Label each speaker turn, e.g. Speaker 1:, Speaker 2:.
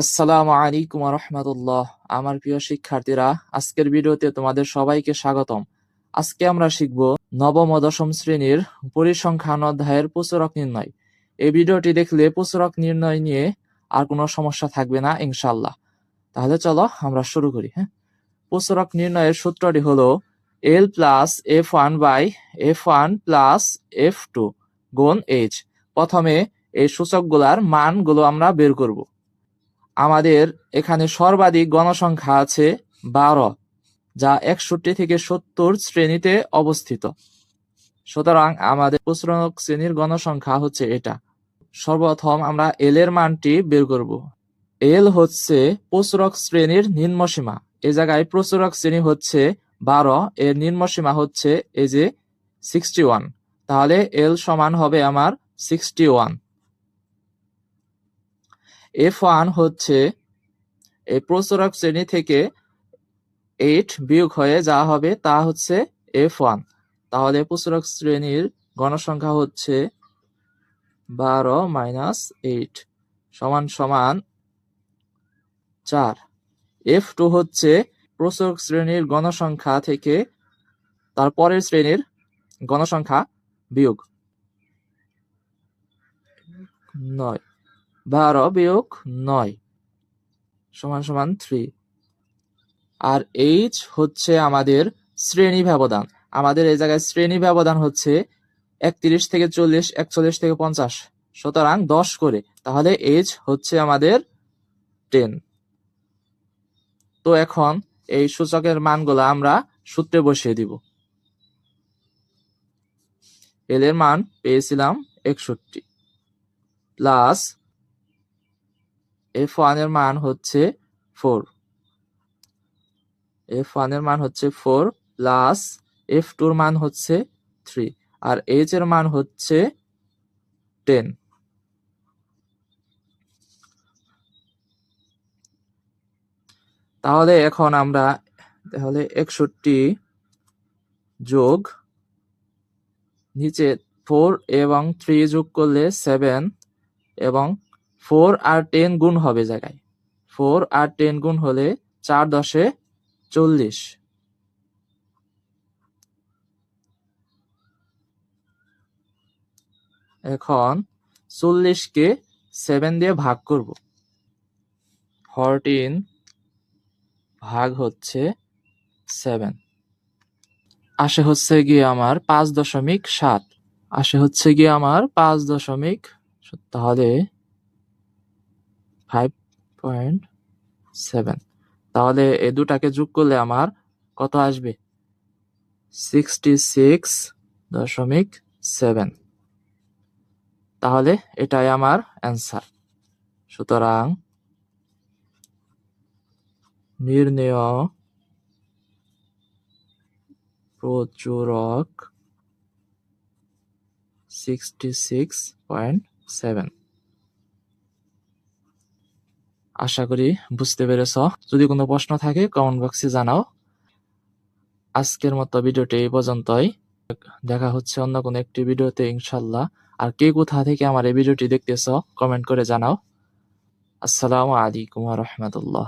Speaker 1: আসসালামু আলাইকুম ওয়া রাহমাতুল্লাহ। আমার প্রিয় শিক্ষার্থীরা, আজকের ভিডিওতে তোমাদের সবাইকে স্বাগতম। আজকে আমরা শিখব নবম ও দশম শ্রেণীর পরিসংখ্যান অধ্যায়ের প্রচুরক নির্ণয়। এই ভিডিওটি দেখলে প্রচুরক নির্ণয় নিয়ে আর কোনো সমস্যা থাকবে না ইনশাআল্লাহ। তাহলে চলো আমরা শুরু করি। প্রচুরক নির্ণয়ের সূত্রটি হলো L plus F1 by F1 plus F2 গুণ H। প্রথমে এই সূচকগুলার মানগুলো আমরা বের করব। আমাদের এখানে সর্বাধিক গণসংখ্যা আছে 12, যা 61 থেকে 70 শ্রেণীতে অবস্থিত। সুতরাং আমাদের প্রচুরক শ্রেণীর গণসংখ্যা হচ্ছে এটা। সর্বপ্রথম আমরা এল এর মানটি বের করব। এল হচ্ছে প্রচুরক শ্রেণীর নিম্নসীমা। এই জায়গায় প্রচুরক শ্রেণী হচ্ছে 12, এর নিম্নসীমা হচ্ছে এই যে 61। তাহলে এল সমান হবে আমার 61। F1 হচ্ছে এই প্রচুরক শ্রেণী থেকে 8 বিয়োগ হয়ে যা হবে তা হচ্ছে F1। তাহলে প্রচুরক শ্রেণীর গণসংখ্যা হচ্ছে 12 মাইনাস 8 সমান সমান 4। F2 হচ্ছে প্রচুরক শ্রেণীর গণসংখ্যা থেকে তার পরের শ্রেণীর গণসংখ্যা বিয়োগ 9। 12 বিয়োগ 9 সমান সমান 3। আর H হচ্ছে আমাদের শ্রেণী ব্যবধান। আমাদের এই জায়গায় শ্রেণী ব্যবধান হচ্ছে 31 থেকে 40, 41 থেকে 50, সুতরাং 10 করে। তাহলে H হচ্ছে আমাদের 10। তো এখন এই সূচকের মানগুলো আমরা সূত্রে বসিয়ে দিব। L এর মান পেয়েছিলাম 61 প্লাস F1 এর মান হচ্ছে 4, F1 এর মান হচ্ছে 4 প্লাস F2 এর মান হচ্ছে 3, আর H এর মান হচ্ছে 10। তাহলে এখন আমরা 61 যোগ নিচে 4 এবং 3 যোগ করলে 7, এবং 4 আর 10 গুণ হবে জায়গায়। 4 আর 10 গুণ হলে 4 10 40। এখন 40 কে 7 দিয়ে ভাগ করব। 14 ভাগ হচ্ছে 7 আসে হচ্ছে গিয়ে আমার 5.7। তাহলে 5.7। তাহলে এই দুটাকে যোগ করলে আমার কত আসবে? 66.7। তাহলে এটাই আমার অ্যান্সার। সুতরাং নির্ণেয় প্রচুরক 66.7। আশা করি বুঝতে পেরেছ। যদি কোনো প্রশ্ন থাকে কমেন্ট বক্সে জানাও। আজকের মতো ভিডিওটি এই পর্যন্তই। দেখা হচ্ছে অন্য কোনো একটি ভিডিওতে ইনশাল্লাহ। আর কে কোথা থেকে আমার এই ভিডিওটি দেখতেছ কমেন্ট করে জানাও। আসসালামু আলাইকুম ওয়া রাহমাতুল্লাহ।